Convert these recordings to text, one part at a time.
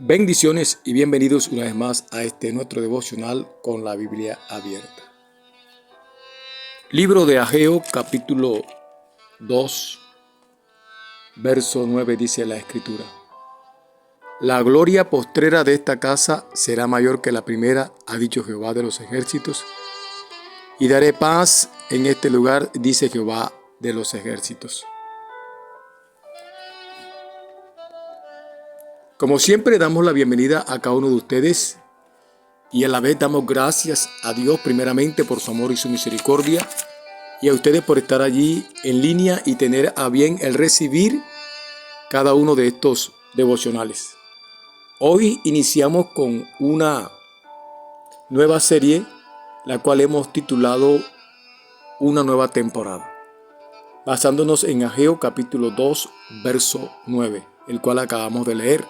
Bendiciones y bienvenidos una vez más a este nuestro devocional con la Biblia abierta. Libro de Ageo, capítulo 2, verso 9 dice la Escritura: La gloria postrera de esta casa será mayor que la primera, ha dicho Jehová de los ejércitos, y daré paz en este lugar, dice Jehová de los ejércitos. Como siempre, damos la bienvenida a cada uno de ustedes y a la vez damos gracias a Dios primeramente por su amor y su misericordia, y a ustedes por estar allí en línea y tener a bien el recibir cada uno de estos devocionales. Hoy iniciamos con una nueva serie, la cual hemos titulado Una nueva temporada, basándonos en Ageo capítulo 2, verso 9, el cual acabamos de leer.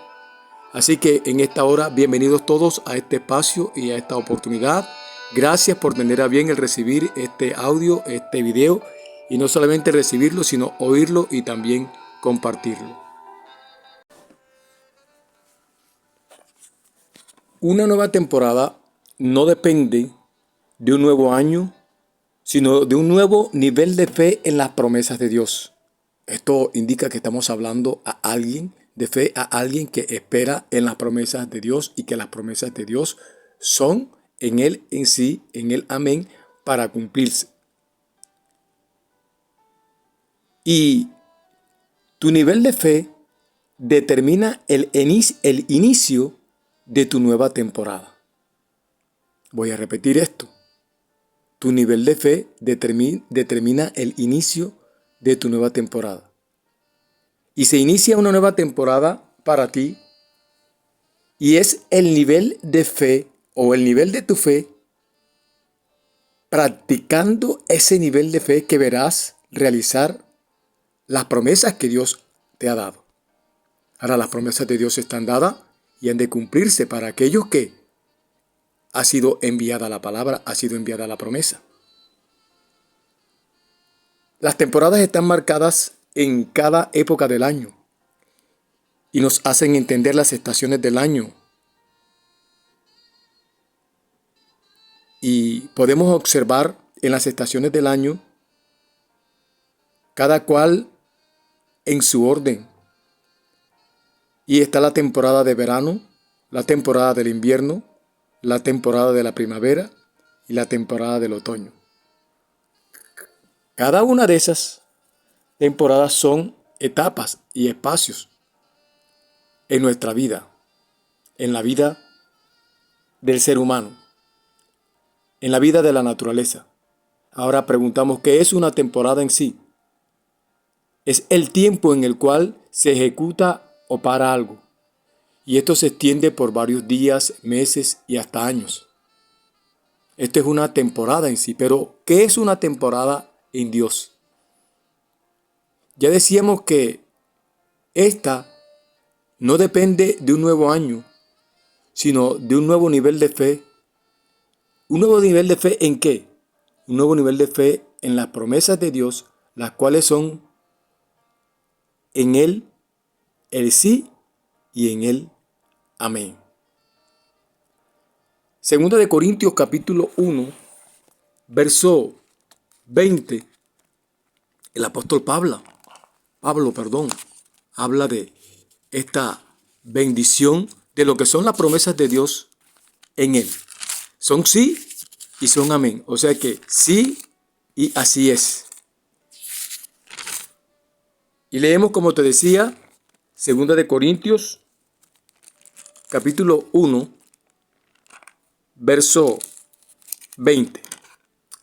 Así que en esta hora, bienvenidos todos a este espacio y a esta oportunidad. Gracias por tener a bien el recibir este audio, este video, y no solamente recibirlo, sino oírlo y también compartirlo. Una nueva temporada no depende de un nuevo año, sino de un nuevo nivel de fe en las promesas de Dios. Esto indica que estamos hablando a alguien de fe, a alguien que espera en las promesas de Dios y que las promesas de Dios son en Él, en sí, en el amén, para cumplirse. Y tu nivel de fe determina el inicio de tu nueva temporada. Voy a repetir esto. Tu nivel de fe determina el inicio de tu nueva temporada. Y se inicia una nueva temporada para ti, y es el nivel de fe o el nivel de tu fe, practicando ese nivel de fe, que verás realizar las promesas que Dios te ha dado. Ahora, las promesas de Dios están dadas y han de cumplirse para aquellos que ha sido enviada la palabra, ha sido enviada la promesa. Las temporadas están marcadas en cada época del año y nos hacen entender las estaciones del año. Y podemos observar en las estaciones del año, cada cual en su orden. Y está la temporada de verano, la temporada del invierno, la temporada de la primavera y la temporada del otoño. Cada una de esas temporadas son etapas y espacios en nuestra vida, en la vida del ser humano, en la vida de la naturaleza. Ahora preguntamos, ¿qué es una temporada en sí? Es el tiempo en el cual se ejecuta o para algo, y esto se extiende por varios días, meses y hasta años. Esto es una temporada en sí, pero ¿qué es una temporada en Dios? Ya decíamos que esta no depende de un nuevo año, sino de un nuevo nivel de fe. ¿Un nuevo nivel de fe en qué? Un nuevo nivel de fe en las promesas de Dios, las cuales son en Él el sí y en Él amén. Segunda de Corintios capítulo 1, verso 20, el apóstol Pablo, habla de esta bendición de lo que son las promesas de Dios en Él. Son sí y son amén. O sea que sí y así es. Y leemos, como te decía, Segunda de Corintios, capítulo 1, verso 20.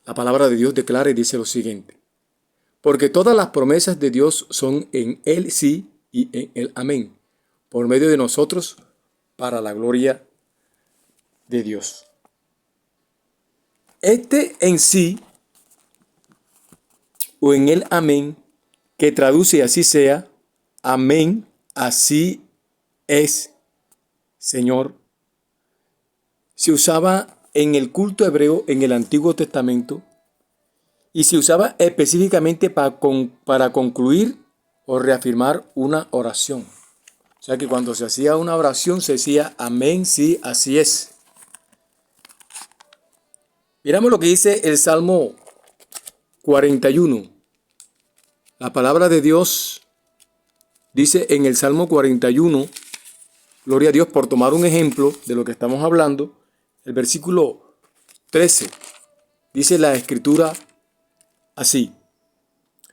La palabra de Dios declara y dice lo siguiente: Porque todas las promesas de Dios son en Él sí y en Él amén, por medio de nosotros, para la gloria de Dios. Este en sí o en el amén, que traduce así sea, amén, así es, Señor, se usaba en el culto hebreo en el Antiguo Testamento y se usaba específicamente para concluir o reafirmar una oración. O sea que cuando se hacía una oración se decía amén, sí, así es. Miramos lo que dice el Salmo 41. La palabra de Dios dice en el Salmo 41, gloria a Dios por tomar un ejemplo de lo que estamos hablando, el versículo 13, dice la Escritura así: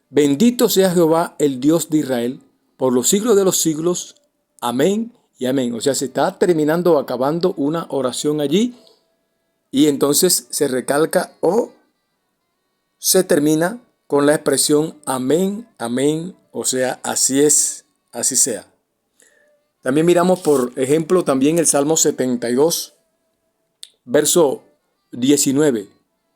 bendito sea Jehová, el Dios de Israel, por los siglos de los siglos. Amén y amén. O sea, se está terminando, acabando una oración allí y entonces se recalca o se termina con la expresión amén, amén. O sea, así es, así sea. También miramos, por ejemplo, también el Salmo 72, verso 19.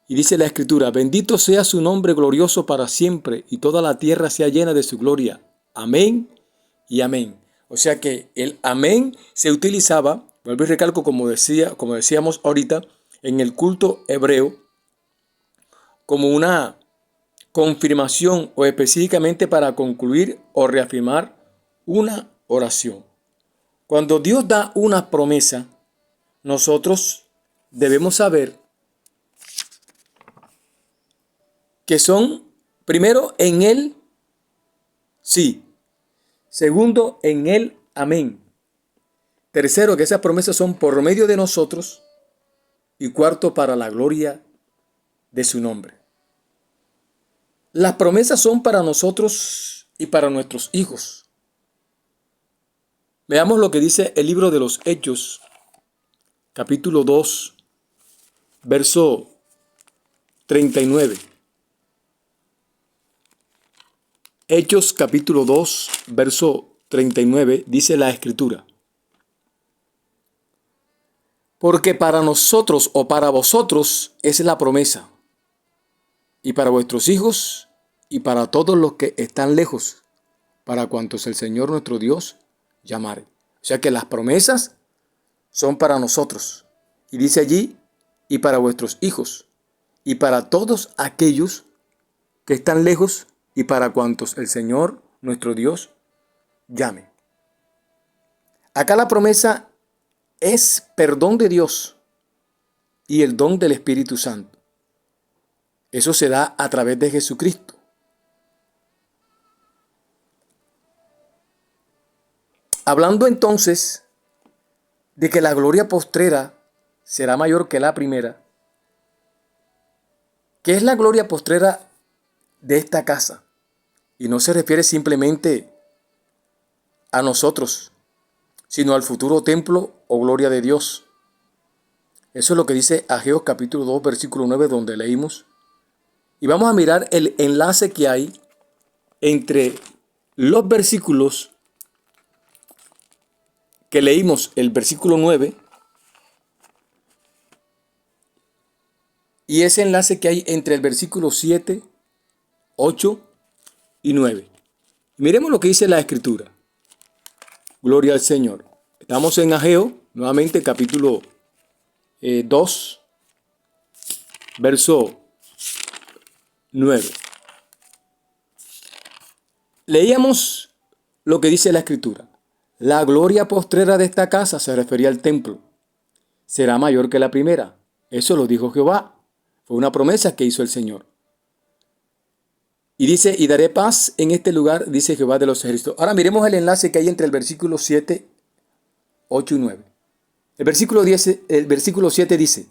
Y dice la Escritura: bendito sea su nombre glorioso para siempre, y toda la tierra sea llena de su gloria. Amén y amén. O sea que el amén se utilizaba, vuelvo y recalco, como decíamos ahorita, en el culto hebreo, como una confirmación o específicamente para concluir o reafirmar una oración. Cuando Dios da una promesa, nosotros debemos saber que son, primero, en Él, sí. Segundo, en Él, amén. Tercero, que esas promesas son por medio de nosotros. Y cuarto, para la gloria de su nombre. Las promesas son para nosotros y para nuestros hijos. Veamos lo que dice el libro de los Hechos, capítulo 2, verso 39. Hechos capítulo 2, verso 39, dice la Escritura: porque para nosotros o para vosotros es la promesa, y para vuestros hijos y para todos los que están lejos, para cuantos el Señor nuestro Dios llamare. O sea que las promesas son para nosotros. Y dice allí, y para vuestros hijos, y para todos aquellos que están lejos, y para cuantos el Señor nuestro Dios llame. Acá la promesa es perdón de Dios y el don del Espíritu Santo. Eso se da a través de Jesucristo. Hablando entonces de que la gloria postrera será mayor que la primera, ¿qué es la gloria postrera de esta casa? Y no se refiere simplemente a nosotros, sino al futuro templo o gloria de Dios. Eso es lo que dice Ageo capítulo 2, versículo 9, donde leímos. Y vamos a mirar el enlace que hay entre los versículos que leímos, el versículo 9, y ese enlace que hay entre el versículo 7, 8 y 9. Miremos lo que dice la Escritura. Gloria al Señor. Estamos en Ageo, nuevamente capítulo 2, verso 9. Leíamos lo que dice la Escritura. La gloria postrera de esta casa, se refería al templo, será mayor que la primera. Eso lo dijo Jehová. Fue una promesa que hizo el Señor. Y dice, y daré paz en este lugar, dice Jehová de los ejércitos. Ahora miremos el enlace que hay entre el versículo 7, 8 y 9. El versículo 7 dice,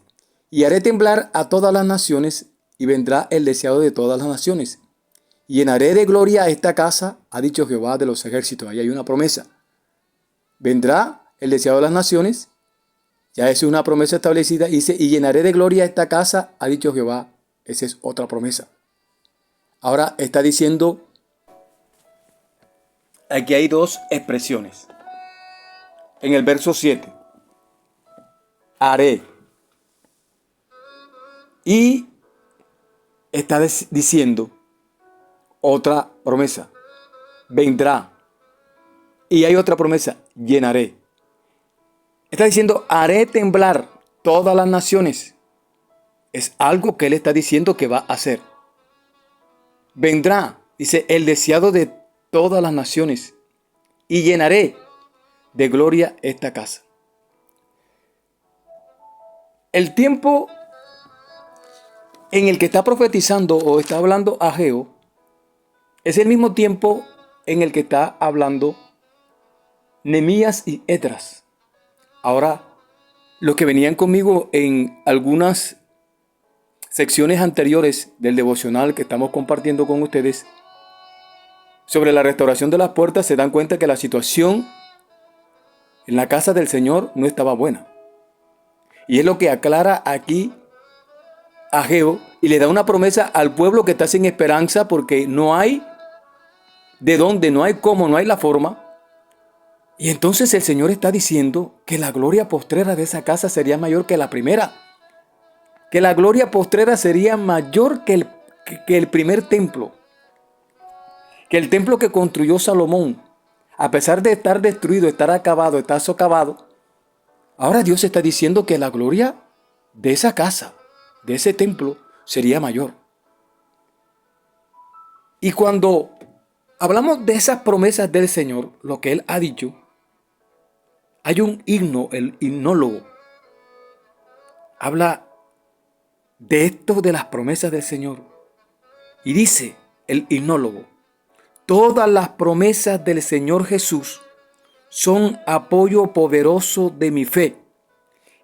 y haré temblar a todas las naciones, y vendrá el deseado de todas las naciones. Y llenaré de gloria a esta casa, ha dicho Jehová de los ejércitos. Ahí hay una promesa. Vendrá el deseado de las naciones, ya es una promesa establecida. Dice, y llenaré de gloria a esta casa, ha dicho Jehová. Esa es otra promesa. Ahora está diciendo, aquí hay dos expresiones. En el verso 7, haré. Y está diciendo otra promesa, vendrá. Y hay otra promesa, llenaré. Está diciendo, haré temblar todas las naciones. Es algo que él está diciendo que va a hacer. Vendrá, dice, el deseado de todas las naciones. Y llenaré. de gloria esta casa. El tiempo en el que está profetizando o está hablando Ageo es el mismo tiempo en el que está hablando Nehemías y Esdras. Ahora, los que venían conmigo en algunas secciones anteriores del devocional que estamos compartiendo con ustedes sobre la restauración de las puertas se dan cuenta que la situación en la casa del Señor no estaba buena. Y es lo que aclara aquí Ageo y le da una promesa al pueblo que está sin esperanza porque no hay de dónde, no hay cómo, no hay la forma. Y entonces el Señor está diciendo que la gloria postrera de esa casa sería mayor que la primera. Que la gloria postrera sería mayor que el primer templo. Que el templo que construyó Salomón, a pesar de estar destruido, estar acabado, estar socavado, ahora Dios está diciendo que la gloria de esa casa, de ese templo, sería mayor. Y cuando hablamos de esas promesas del Señor, lo que Él ha dicho, hay un himno, el himnólogo, habla de esto de las promesas del Señor. Y dice el himnólogo, todas las promesas del Señor Jesús son apoyo poderoso de mi fe.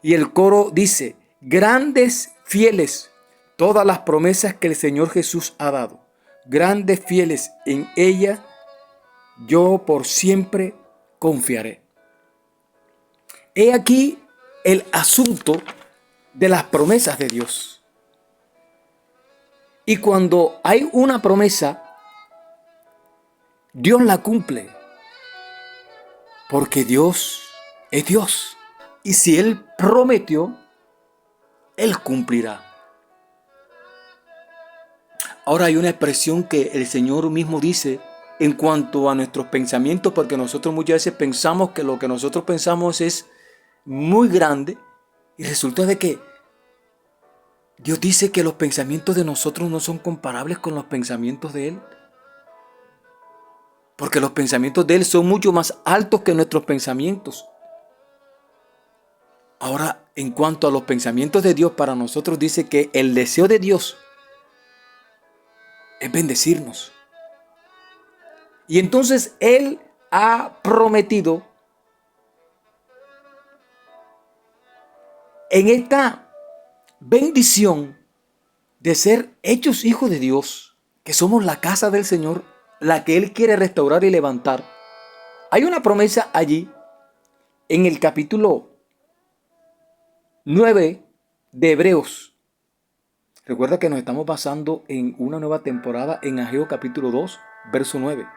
Y el coro dice, grandes fieles, todas las promesas que el Señor Jesús ha dado. Grandes fieles, en ellas yo por siempre confiaré. He aquí el asunto de las promesas de Dios. Y cuando hay una promesa, Dios la cumple. Porque Dios es Dios. Y si Él prometió, Él cumplirá. Ahora hay una expresión que el Señor mismo dice en cuanto a nuestros pensamientos, porque nosotros muchas veces pensamos que lo que nosotros pensamos es muy grande y resulta de que Dios dice que los pensamientos de nosotros no son comparables con los pensamientos de Él. Porque los pensamientos de Él son mucho más altos que nuestros pensamientos. Ahora, en cuanto a los pensamientos de Dios, para nosotros dice que el deseo de Dios es bendecirnos. Y entonces Él ha prometido en esta bendición de ser hechos hijos de Dios, que somos la casa del Señor, la que Él quiere restaurar y levantar. Hay una promesa allí en el capítulo 9 de Hebreos. Recuerda que nos estamos basando en una nueva temporada en Ageo capítulo 2, verso 9,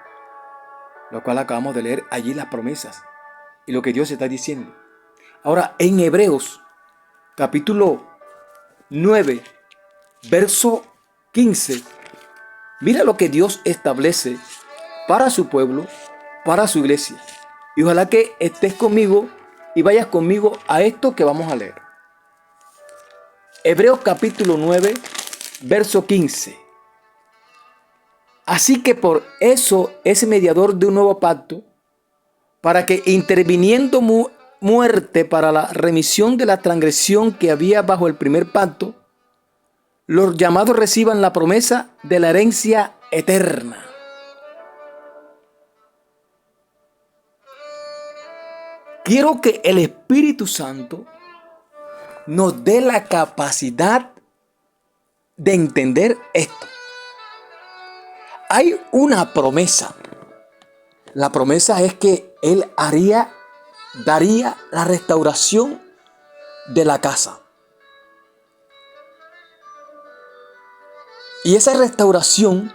lo cual acabamos de leer allí las promesas y lo que Dios está diciendo. Ahora, en Hebreos capítulo 9, verso 15, mira lo que Dios establece para su pueblo, para su iglesia. Y ojalá que estés conmigo y vayas conmigo a esto que vamos a leer. Hebreos capítulo 9, verso 15. Así que por eso es mediador de un nuevo pacto, para que interviniendo muerte para la remisión de la transgresión que había bajo el primer pacto, los llamados reciban la promesa de la herencia eterna. Quiero que el Espíritu Santo nos dé la capacidad de entender esto. Hay una promesa. La promesa es que Él daría la restauración de la casa. Y esa restauración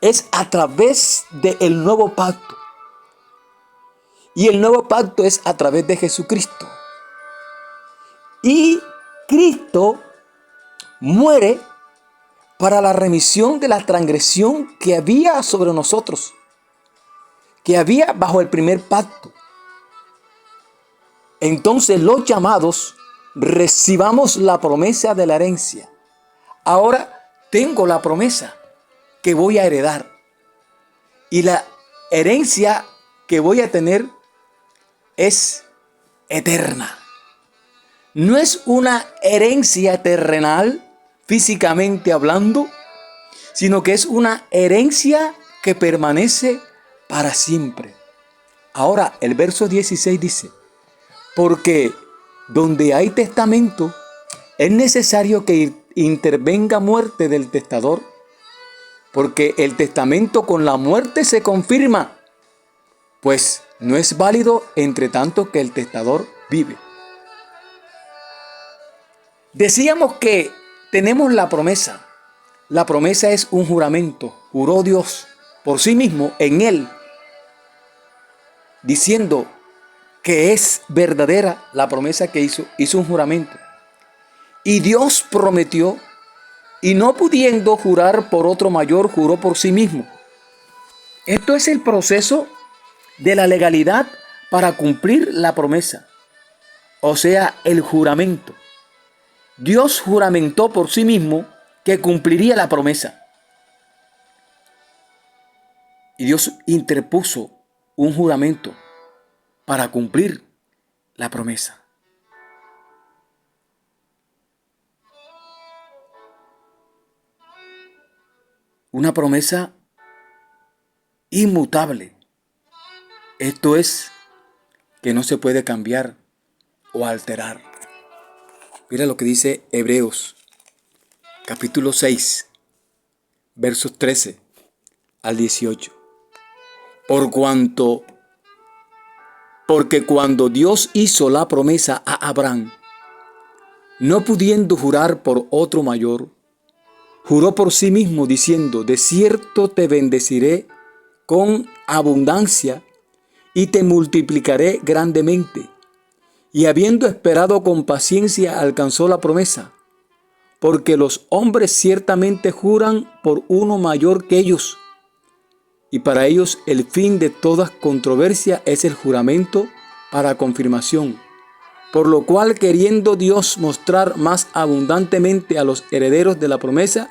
es a través del nuevo pacto. Y el nuevo pacto es a través de Jesucristo. Y Cristo muere para la remisión de la transgresión que había sobre nosotros, que había bajo el primer pacto. Entonces los llamados recibamos la promesa de la herencia. Ahora tengo la promesa que voy a heredar. Y la herencia que voy a tener es eterna. No es una herencia terrenal, físicamente hablando, sino que es una herencia que permanece para siempre. Ahora, el verso 16 dice, porque donde hay testamento, es necesario que intervenga muerte del testador, porque el testamento con la muerte se confirma, pues no es válido entre tanto que el testador vive. Decíamos que tenemos la promesa. La promesa es un juramento. Juró Dios por sí mismo en él, diciendo que es verdadera la promesa que hizo un juramento. Y Dios prometió, y no pudiendo jurar por otro mayor, juró por sí mismo. Esto es el proceso de la legalidad para cumplir la promesa, o sea, el juramento. Dios juramentó por sí mismo que cumpliría la promesa. Y Dios interpuso un juramento para cumplir la promesa. Una promesa inmutable. Esto es que no se puede cambiar o alterar. Mira lo que dice Hebreos, capítulo 6, versos 13 al 18. Porque cuando Dios hizo la promesa a Abraham, no pudiendo jurar por otro mayor, juró por sí mismo diciendo, de cierto te bendeciré con abundancia y te multiplicaré grandemente. Y habiendo esperado con paciencia alcanzó la promesa, porque los hombres ciertamente juran por uno mayor que ellos, y para ellos el fin de toda controversia es el juramento para confirmación, por lo cual queriendo Dios mostrar más abundantemente a los herederos de la promesa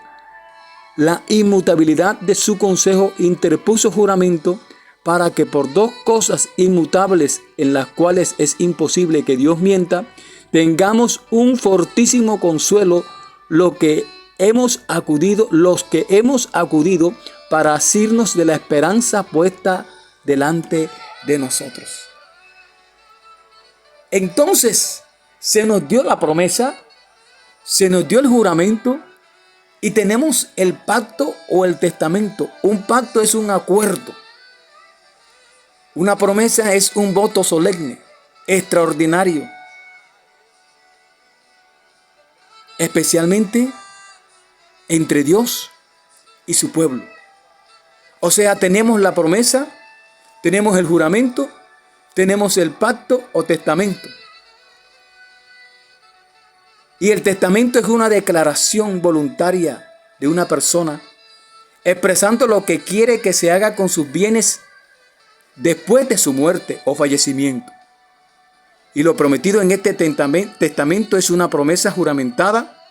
la inmutabilidad de su consejo, interpuso juramento para que por dos cosas inmutables en las cuales es imposible que Dios mienta, tengamos un fortísimo consuelo los que hemos acudido para asirnos de la esperanza puesta delante de nosotros. Entonces se nos dio la promesa, se nos dio el juramento y tenemos el pacto o el testamento. Un pacto es un acuerdo. Una promesa es un voto solemne, extraordinario, especialmente entre Dios y su pueblo. O sea, tenemos la promesa, tenemos el juramento, tenemos el pacto o testamento. Y el testamento es una declaración voluntaria de una persona expresando lo que quiere que se haga con sus bienes después de su muerte o fallecimiento. Y lo prometido en este testamento es una promesa juramentada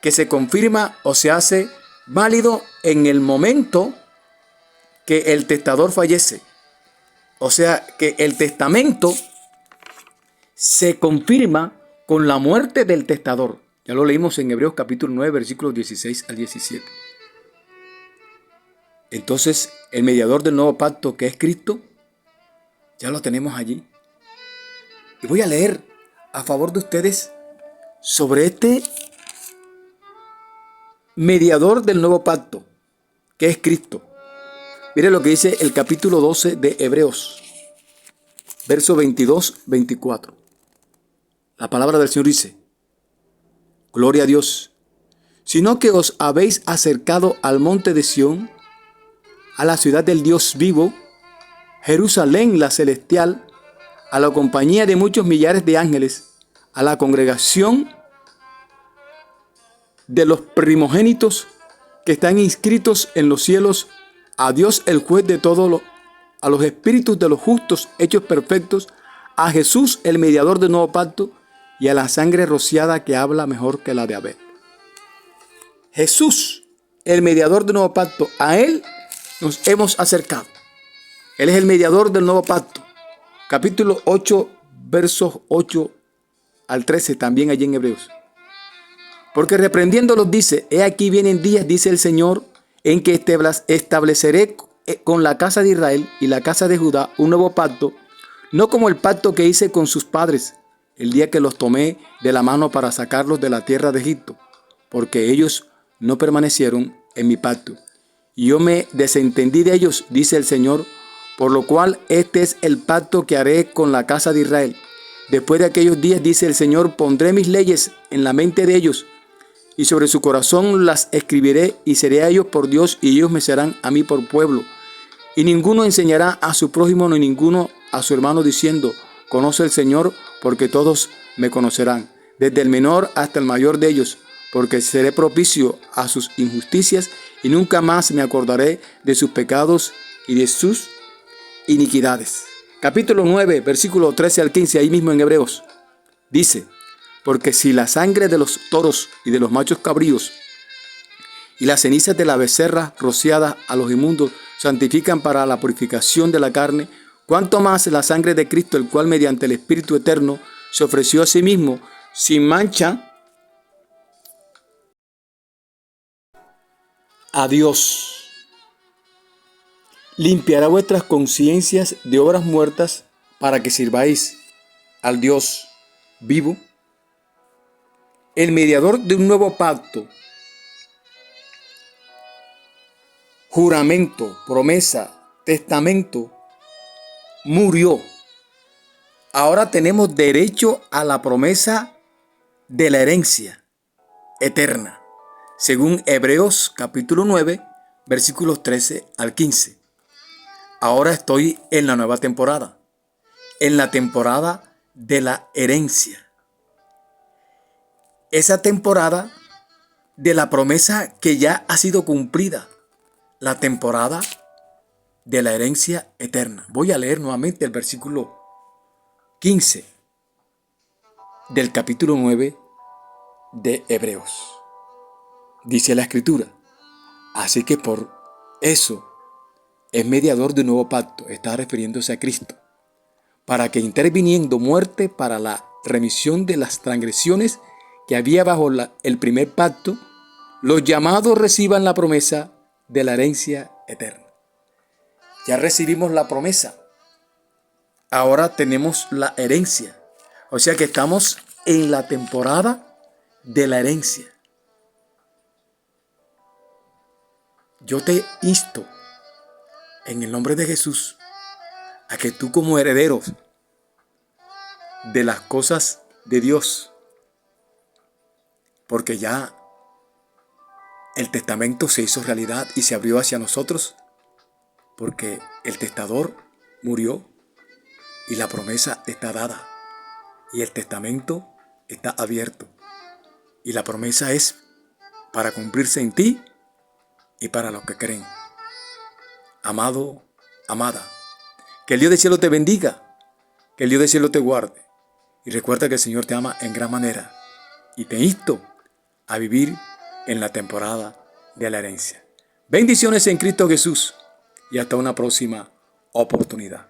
que se confirma o se hace válido en el momento que el testador fallece. O sea que el testamento se confirma con la muerte del testador. Ya lo leímos en Hebreos capítulo 9, versículos 16 al 17. Entonces, el mediador del nuevo pacto, que es Cristo, ya lo tenemos allí. Y voy a leer a favor de ustedes sobre este mediador del nuevo pacto, que es Cristo. Mire lo que dice el capítulo 12 de Hebreos, verso 22-24. La palabra del Señor dice, gloria a Dios, sino que os habéis acercado al monte de Sión, a la ciudad del Dios vivo, Jerusalén la celestial, a la compañía de muchos millares de ángeles, a la congregación de los primogénitos que están inscritos en los cielos, a Dios el juez de todo, a los espíritus de los justos hechos perfectos, a Jesús el mediador del nuevo pacto y a la sangre rociada que habla mejor que la de Abel. Jesús, el mediador del nuevo pacto, a Él nos hemos acercado. Él es el mediador del nuevo pacto. Capítulo 8, versos 8 al 13, también allí en Hebreos. Porque reprendiéndolos dice, he aquí vienen días, dice el Señor, en que estableceré con la casa de Israel y la casa de Judá un nuevo pacto, no como el pacto que hice con sus padres, el día que los tomé de la mano para sacarlos de la tierra de Egipto, porque ellos no permanecieron en mi pacto. Y yo me desentendí de ellos, dice el Señor, por lo cual este es el pacto que haré con la casa de Israel. Después de aquellos días, dice el Señor, pondré mis leyes en la mente de ellos, y sobre su corazón las escribiré, y seré a ellos por Dios, y ellos me serán a mí por pueblo. Y ninguno enseñará a su prójimo, ni ninguno a su hermano, diciendo, conoce el Señor, porque todos me conocerán, desde el menor hasta el mayor de ellos, porque seré propicio a sus injusticias, y nunca más me acordaré de sus pecados y de sus iniquidades. Capítulo 9, versículo 13 al 15, ahí mismo en Hebreos, dice, porque si la sangre de los toros y de los machos cabríos y las cenizas de la becerra rociadas a los inmundos santifican para la purificación de la carne, cuánto más la sangre de Cristo, el cual mediante el Espíritu eterno se ofreció a sí mismo sin mancha a Dios, limpiará vuestras conciencias de obras muertas para que sirváis al Dios vivo. El mediador de un nuevo pacto, juramento, promesa, testamento, murió. Ahora tenemos derecho a la promesa de la herencia eterna, según Hebreos capítulo 9, versículos 13 al 15. Ahora estoy en la nueva temporada, en la temporada de la herencia. Esa temporada de la promesa que ya ha sido cumplida, la temporada de la herencia eterna. Voy a leer nuevamente el versículo 15 del capítulo 9 de Hebreos. Dice la Escritura, así que por eso es mediador de un nuevo pacto, está refiriéndose a Cristo, para que interviniendo muerte para la remisión de las transgresiones que había bajo el primer pacto, los llamados reciban la promesa de la herencia eterna. Ya recibimos la promesa, ahora tenemos la herencia, o sea que estamos en la temporada de la herencia. Yo te insto en el nombre de Jesús a que tú, como heredero de las cosas de Dios, porque ya el testamento se hizo realidad y se abrió hacia nosotros, porque el testador murió y la promesa está dada y el testamento está abierto y la promesa es para cumplirse en ti y para los que creen. Amado, amada, que el Dios del cielo te bendiga, que el Dios del cielo te guarde y recuerda que el Señor te ama en gran manera y te insto a vivir en la temporada de la herencia. Bendiciones en Cristo Jesús y hasta una próxima oportunidad.